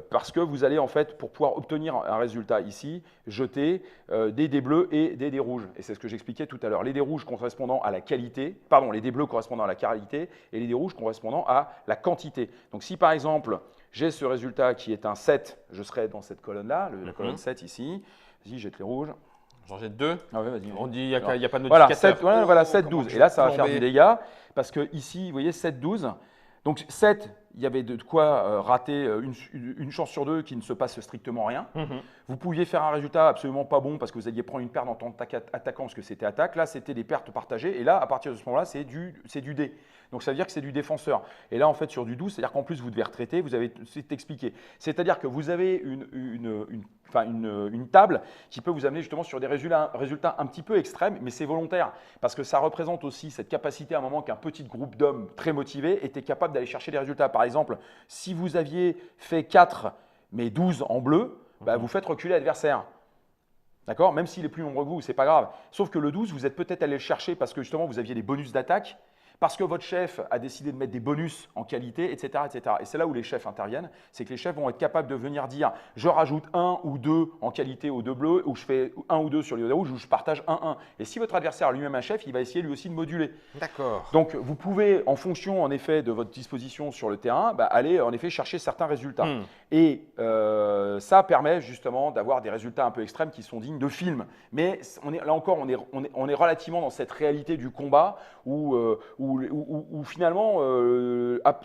parce que vous allez en fait, pour pouvoir obtenir un résultat ici, jeter des dés bleus et des dés rouges. Et c'est ce que j'expliquais tout à l'heure. Les dés rouges correspondant à la qualité, pardon, les dés bleus correspondant à la qualité et les dés rouges correspondant à la quantité. Donc si par exemple, j'ai ce résultat qui est un 7, je serai dans cette colonne-là, la colonne 7 ici, vas-y, jette les rouges. J'en jette 2. Ah ouais, vas-y. On dit qu'il n'y a pas de modificateur. Voilà, 7, 12. Et là, ça va faire du dégât parce que ici, vous voyez, 7, 12. Donc 7, il y avait de quoi rater une chance sur 2 qui ne se passe strictement rien. Vous pouviez faire un résultat absolument pas bon parce que vous alliez prendre une perte en tant qu'attaquant parce que c'était attaque. Là, c'était des pertes partagées. Et là, à partir de ce moment-là, c'est du dé. Donc ça veut dire que c'est du défenseur. Et là, en fait, sur du 12, c'est-à-dire qu'en plus, vous devez retraiter, c'est expliqué. C'est-à-dire que vous avez une table qui peut vous amener justement sur des résultats un petit peu extrêmes, mais c'est volontaire. Parce que ça représente aussi cette capacité à un moment qu'un petit groupe d'hommes très motivés était capable d'aller chercher des résultats. Par exemple, si vous aviez fait 4, mais 12 en bleu, vous faites reculer l'adversaire. D'accord ? Même s'il est plus nombreux que vous, ce n'est pas grave. Sauf que le 12, vous êtes peut-être allé le chercher parce que justement, vous aviez des bonus d'attaque, parce que votre chef a décidé de mettre des bonus en qualité, etc. etc. Et c'est là où les chefs interviennent, c'est que les chefs vont être capables de venir dire « je rajoute 1 ou 2 en qualité aux 2 bleus » ou « je fais 1 ou 2 sur les 2 rouges » ou « je partage 1-1 ». Et si votre adversaire a lui-même un chef, il va essayer lui aussi de moduler. D'accord. Donc, vous pouvez, en fonction en effet de votre disposition sur le terrain, aller en effet chercher certains résultats. Et ça permet justement d'avoir des résultats un peu extrêmes qui sont dignes de films. Mais là encore, on est relativement dans cette réalité du combat où où finalement,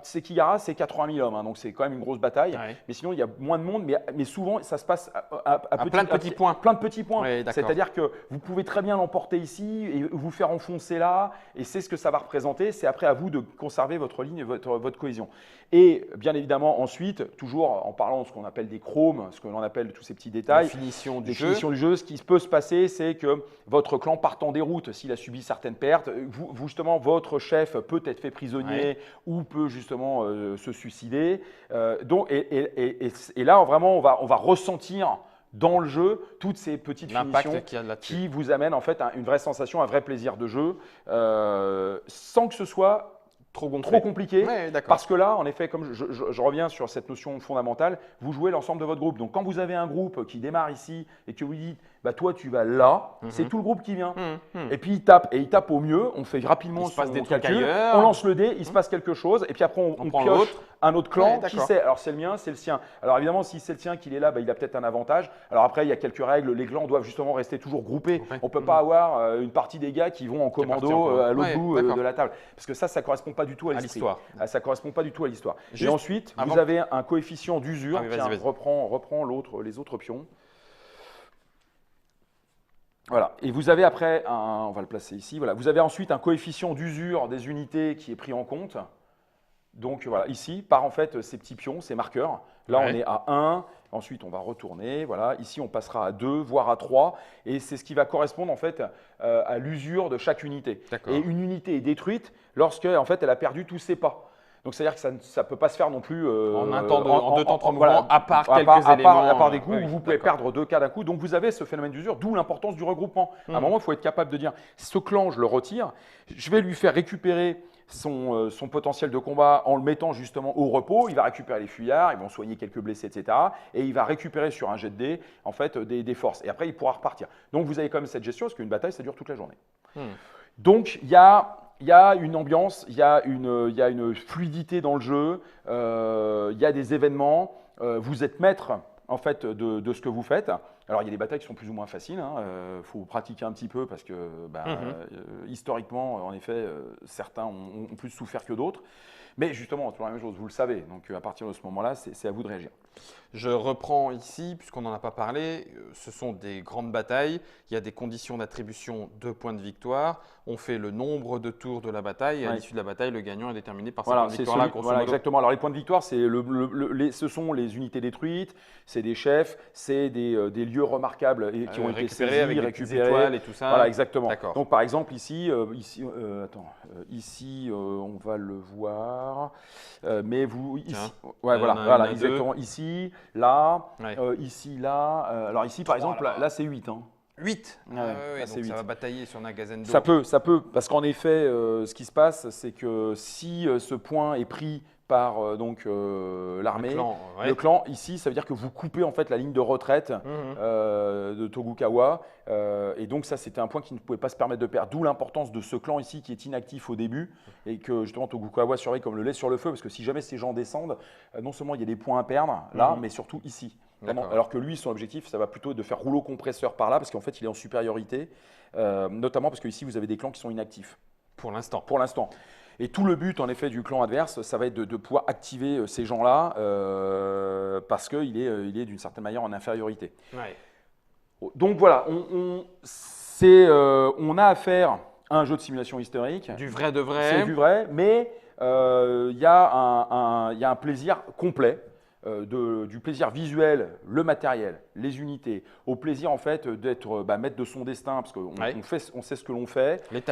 Sekigahara, c'est 80 000 hommes, hein, donc c'est quand même une grosse bataille. Ouais. Mais sinon, il y a moins de monde, mais souvent, ça se passe à plein de petits points. Plein de petits points. Ouais, c'est-à-dire que vous pouvez très bien l'emporter ici et vous faire enfoncer là, et c'est ce que ça va représenter. C'est après à vous de conserver votre ligne et votre cohésion. Et bien évidemment, ensuite, toujours en parlant de ce qu'on appelle des chromes, ce que l'on appelle tous ces petits détails, les finitions du jeu, ce qui peut se passer, c'est que votre clan part en déroute s'il a subi certaines pertes. Vous justement, votre chef peut être fait prisonnier ou peut justement se suicider. Et là, vraiment, on va ressentir dans le jeu toutes ces petites finitions qui vous amènent en fait à une vraie sensation, un vrai plaisir de jeu, sans que ce soit trop compliqué, parce que là, en effet, comme je reviens sur cette notion fondamentale, vous jouez l'ensemble de votre groupe. Donc, quand vous avez un groupe qui démarre ici et que vous dites, bah, toi, tu vas là, c'est tout le groupe qui vient. Et puis, il tape au mieux, on fait rapidement son calcul, on lance le dé, il se passe quelque chose, et puis après, on pioche un autre clan qui sait. Alors, c'est le mien, c'est le sien. Alors, évidemment, si c'est le sien qu'il est là, bah, il a peut-être un avantage. Alors, après, il y a quelques règles. Les clans doivent justement rester toujours groupés. On ne peut pas avoir une partie des gars qui vont en commando à l'autre bout de la table. Parce que ça ne correspond pas du tout à l'histoire. Ça ne correspond pas du tout à l'histoire. Et ensuite, vous avez un coefficient d'usure. Reprends les autres pions. Voilà. Et vous avez après, on va le placer ici, voilà. Vous avez ensuite un coefficient d'usure des unités qui est pris en compte. Donc voilà, ici, par en fait ces petits pions, ces marqueurs. Là, on est à 1. Ensuite, on va retourner. Voilà. Ici, on passera à 2, voire à 3. Et c'est ce qui va correspondre en fait à l'usure de chaque unité. Et une unité est détruite lorsque en fait, elle a perdu tous ses pas. Donc, c'est-à-dire que ça ne peut pas se faire non plus en deux temps, trois mouvements, à part quelques éléments. À part des coups où vous pouvez perdre 2 cas d'un coup. Donc, vous avez ce phénomène d'usure, d'où l'importance du regroupement. À un moment, il faut être capable de dire, ce clan, je le retire, je vais lui faire récupérer son potentiel de combat en le mettant justement au repos. Il va récupérer les fuyards, ils vont soigner quelques blessés, etc. Et il va récupérer sur un jet de dés, en fait, des forces. Et après, il pourra repartir. Donc, vous avez quand même cette gestion, parce qu'une bataille, ça dure toute la journée. Donc, il y a une ambiance, il y a une fluidité dans le jeu, il y a des événements, vous êtes maître en fait de ce que vous faites. Alors il y a des batailles qui sont plus ou moins faciles, faut pratiquer un petit peu parce que historiquement, en effet, certains ont plus souffert que d'autres. Mais justement, c'est la même chose, vous le savez. Donc à partir de ce moment-là, c'est à vous de réagir. Je reprends ici, puisqu'on n'en a pas parlé, ce sont des grandes batailles. Il y a des conditions d'attribution de points de victoire. On fait le nombre de tours de la bataille. Et à l'issue de la bataille, le gagnant est déterminé par ces points de victoire-là. Voilà, exactement. Alors les points de victoire, ce sont les unités détruites, c'est des chefs, c'est des lieux remarquables qui ont été saisis, avec récupérés, des étoiles et tout ça. Voilà, exactement. Donc par exemple ici, on va le voir. Mais vous ici, voilà, exactement. Ici, là, ici, là. Alors ici, par exemple, là c'est 8. 8 donc 8. Ça va batailler sur Nagazen. Ça peut, parce qu'en effet, ce qui se passe, c'est que si ce point est pris par l'armée, le clan, ici, ça veut dire que vous coupez en fait la ligne de retraite de Tokugawa. Et donc ça, c'était un point qui ne pouvait pas se permettre de perdre. D'où l'importance de ce clan ici qui est inactif au début et que justement Tokugawa surveille comme le lait sur le feu, parce que si jamais ces gens descendent, non seulement il y a des points à perdre là, mais surtout ici. Vraiment, alors que lui, son objectif, ça va plutôt être de faire rouleau compresseur par là, parce qu'en fait, il est en supériorité, notamment parce que ici, vous avez des clans qui sont inactifs. Pour l'instant. Pour l'instant. Et tout le but, en effet, du clan adverse, ça va être de pouvoir activer ces gens-là, parce qu'il est d'une certaine manière en infériorité. Donc voilà, on a affaire à un jeu de simulation historique. Du vrai de vrai. C'est du vrai, mais il y a un plaisir complet. Du plaisir visuel, le matériel, les unités, au plaisir en fait d'être maître de son destin, parce qu'on on sait ce que l'on fait, les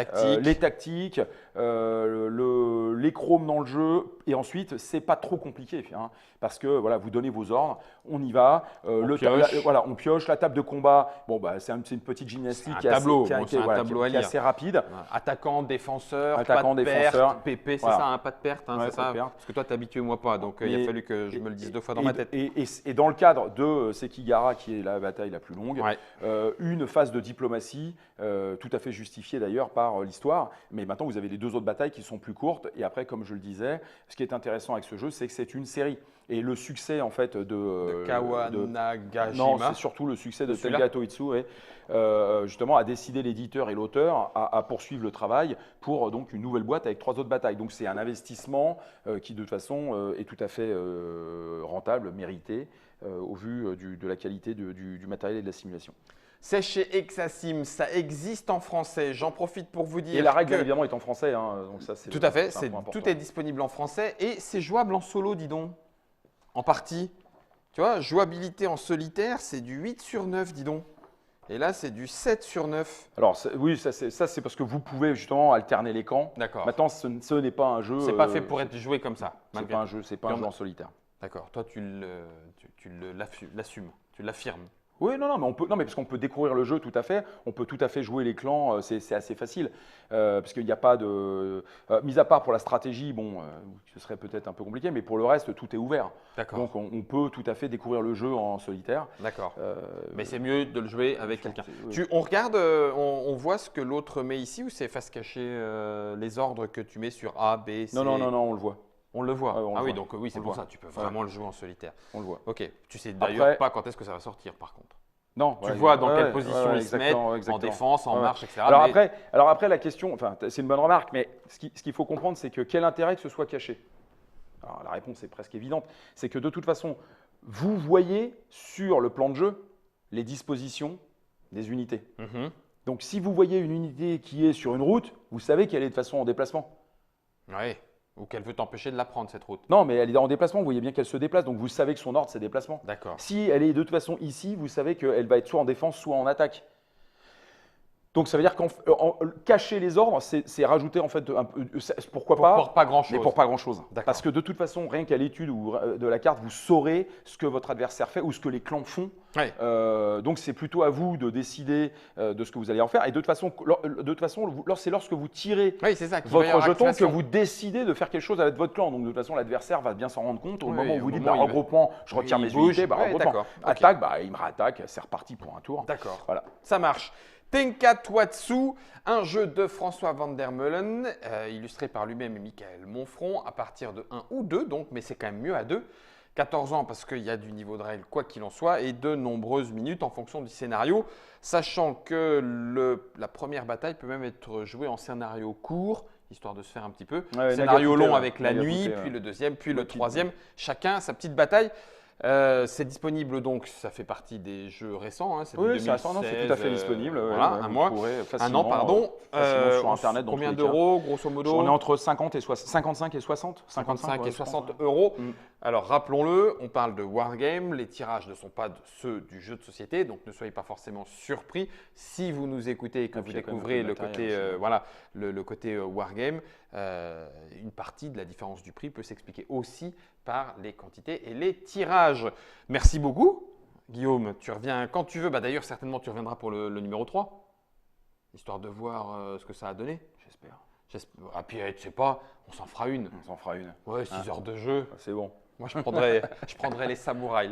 tactiques, les chromes dans le jeu, et ensuite c'est pas trop compliqué, parce que voilà, vous donnez vos ordres, on y va, on pioche la table de combat. Bon c'est une petite gymnastique qui est assez rapide. Attaquant, défenseur, pas de perte, PP, c'est ça, pas de perte, c'est ça. Parce que toi t'es habitué, moi pas, donc il a fallu que je me le dise 2 fois dans ma tête. Et dans le cadre de Sekigahara Sparta, qui est la bataille la plus longue. Ouais. Une phase de diplomatie, tout à fait justifiée d'ailleurs par l'histoire. Mais maintenant, vous avez les 2 autres batailles qui sont plus courtes. Et après, comme je le disais, ce qui est intéressant avec ce jeu, c'est que c'est une série. Et le succès en fait de Kawanagashima. Non, c'est surtout le succès de Tenga Toitsu, justement, a décidé l'éditeur et l'auteur à poursuivre le travail pour donc une nouvelle boîte avec 3 autres batailles. Donc c'est un investissement qui de toute façon est tout à fait rentable, mérité, au vu de la qualité du matériel et de la simulation. C'est chez Hexasim, ça existe en français. J'en profite pour vous dire. Et la règle, bien évidemment, est en français. Donc ça, tout à fait, tout est disponible en français et c'est jouable en solo, dis donc. En partie. Tu vois, jouabilité en solitaire, c'est du 8 sur 9, dis donc. Et là, c'est du 7 sur 9. Alors, oui, ça c'est parce que vous pouvez justement alterner les camps. D'accord. Maintenant, ce n'est pas un jeu. C'est pas fait pour être joué comme ça. C'est pas un jeu, c'est pas un jeu en solitaire. D'accord. Toi, tu l'assumes, tu l'affirmes. Oui, non, mais parce qu'on peut découvrir le jeu tout à fait. On peut tout à fait jouer les clans, c'est assez facile. Parce qu'il n'y a pas de. Mis à part pour la stratégie, bon, ce serait peut-être un peu compliqué, mais pour le reste, tout est ouvert. D'accord. Donc on peut tout à fait découvrir le jeu en solitaire. D'accord. Mais c'est mieux de le jouer avec quelqu'un. Oui. On regarde, on voit ce que l'autre met ici ou c'est face cachée les ordres que tu mets sur A, B, C? Non, on le voit. On le voit. On le oui, voit. donc oui, c'est pour ça. Tu peux vraiment le jouer en solitaire. On le voit. Ok. Tu sais d'ailleurs pas quand est-ce que ça va sortir, par contre. Non. Tu vois dans quelle position ils se mettent, en défense, en marche, etc. Alors après, la question, enfin, c'est une bonne remarque, mais ce qu'il faut comprendre, c'est que quel intérêt que ce soit caché? Alors la réponse est presque évidente. C'est que de toute façon, vous voyez sur le plan de jeu les dispositions des unités. Donc si vous voyez une unité qui est sur une route, vous savez qu'elle est de façon en déplacement. Oui. Ou qu'elle veut t'empêcher de la prendre, cette route. Non, mais elle est en déplacement, vous voyez bien qu'elle se déplace, donc vous savez que son ordre, c'est déplacement. D'accord. Si elle est de toute façon ici, vous savez qu'elle va être soit en défense, soit en attaque. Donc ça veut dire qu'en cacher les ordres, c'est rajouter en fait un peu, pourquoi pas, pour pas grand-chose. Mais pour pas grand-chose. D'accord. Parce que de toute façon, rien qu'à l'étude de la carte, vous saurez ce que votre adversaire fait ou ce que les clans font. Ouais. Donc c'est plutôt à vous de décider de ce que vous allez en faire. Et de toute façon, c'est lorsque vous tirez votre jeton que vous décidez de faire quelque chose avec votre clan. Donc de toute façon, l'adversaire va bien s'en rendre compte. Au moment où vous dites regroupement, je retire mes unités, regroupement. Attaque, il me réattaque, c'est reparti pour un tour. D'accord. Voilà. Ça marche. Tenka Toitsu, un jeu de François van der Meulen, illustré par lui-même et Michael Monfront, à partir de 1 ou 2, donc, mais c'est quand même mieux à 2. 14 ans parce qu'il y a du niveau de règle quoi qu'il en soit, et de nombreuses minutes en fonction du scénario, sachant que la première bataille peut même être jouée en scénario court, histoire de se faire un petit peu. Scénario long avec la nuit, puis le deuxième, puis le troisième, chacun sa petite bataille. C'est disponible donc, ça fait partie des jeux récents. Hein, c'est récent, c'est tout à fait disponible. Voilà, un mois, un an, pardon. Sur Internet. Combien d'euros, grosso modo? On est entre 55 et 60. 55 et 60 euros. Alors rappelons-le, on parle de Wargame, les tirages ne sont pas ceux du jeu de société, donc ne soyez pas forcément surpris si vous nous écoutez et que vous découvrez le côté, le côté Wargame. Une partie de la différence du prix peut s'expliquer aussi par les quantités et les tirages. Merci beaucoup. Guillaume, tu reviens quand tu veux. D'ailleurs, certainement, tu reviendras pour le numéro 3, histoire de voir ce que ça a donné. J'espère. Ah, puis, tu sais pas, on s'en fera une. On s'en fera une. Ouais, 6 heures de jeu. C'est bon. Moi, je prendrais les samouraïs,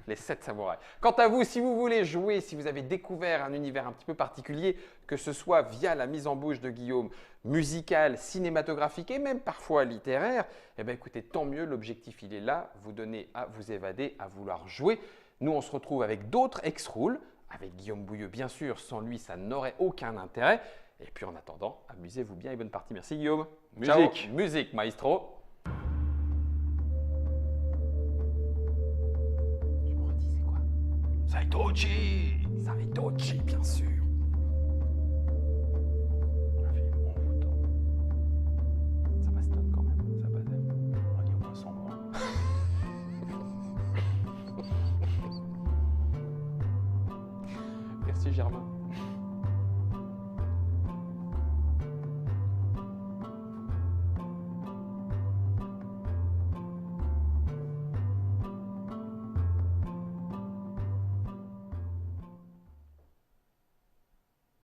les 7 samouraïs. Quant à vous, si vous voulez jouer, si vous avez découvert un univers un petit peu particulier, que ce soit via la mise en bouche de Guillaume, musicale, cinématographique et même parfois littéraire, eh bien, écoutez, tant mieux, l'objectif, il est là, vous donner à vous évader, à vouloir jouer. Nous, on se retrouve avec d'autres X-Rule, avec Guillaume Bouilleux, bien sûr, sans lui, ça n'aurait aucun intérêt. Et puis, en attendant, amusez-vous bien et bonne partie. Merci, Guillaume. Musique. Ciao. Musique, maestro. Saitochi! Saitochi, bien sûr. Un film envoûtant. Ça bastonne quand même. Ça bastonne. On est au moins 100 morts. Merci Germain.